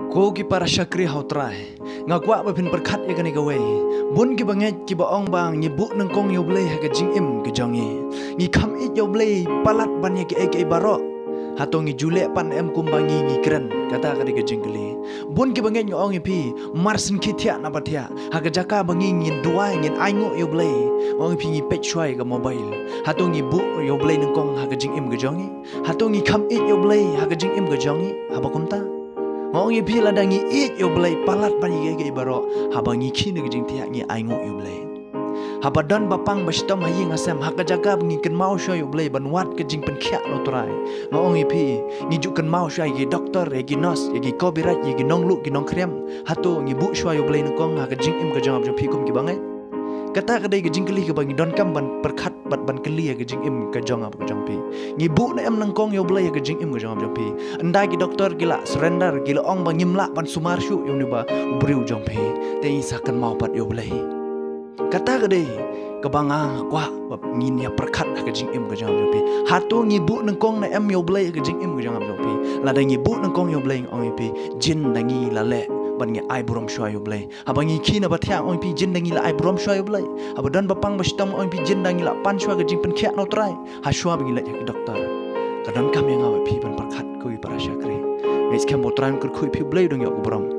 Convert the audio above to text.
Ko ki para syakri hau trai ngakwa ba pin perkhat ya kani gawe bun ki banget ki ba ong bang ni bu nang kong yo blei ha ka jing im ke jongi ni kham it yo blei palat ban ye ke baro hatong ni jule pan em kumbangi ni kren kata ka ke jing kali bun ki banget yo ong pi marsin ki thia na pathia ha ka jaka bangi ngin duai ngin aingo yo blei ong pi ni pech chwai ka mobile hatong ni bu yo blei nang kong ha ka jing im ke jongi hatong ni kham it yo blei ha ka jing im ke jongi ha ba kumta ngong ye pila dangi it yo blai palat ban ye ge baro habangi khine ge jing tia ngi aingo yo blai habadan bapang bastom haying asam haka jaga ngi ken mau sho yo blai ban wat ge jing pen khia lo trai ngong ye pi ngi ju ken mau sho ye doktor ye gi nurse ye gi copyright ye gi nong lu gi nong krem hato ngi bu sho yo blai nong haka jing im ge jang ab pi kum ki bangai kata kadai ge jing kali ke bangi don kam ban perkhat bat ban kali ge jing im ke jong ab ke jong pi ngi bu na em nang kong yo blai ge jing im ge jong ab jong pi andai gi doktor gila surrender gila ong bang ngimla ban sumar shu yo ni ba ubriu jong pi te isakan mau pat yo blai kata kadai ke banga kwa bab ngin ya perkhat ge jing im ge jong ab jong pi hatu ngi bu nang kong na em yo blai ge jing im ge jong ab jong pi la da ngi bu nang kong yo blai ong pi jin dangi la le ban ngi ai burom shwa yo blai abangi khina bathya ong pi jin dangi la ai burom shwa yo blai abadan bapang bastam ong pi jin dangi la pan shwa ge jing pen khya no trai ha shwa bangi la ya doktor kadon kam yang awa pi ban perkhat kui para syakri ngis kam botran kur kui pi blai dong yo burom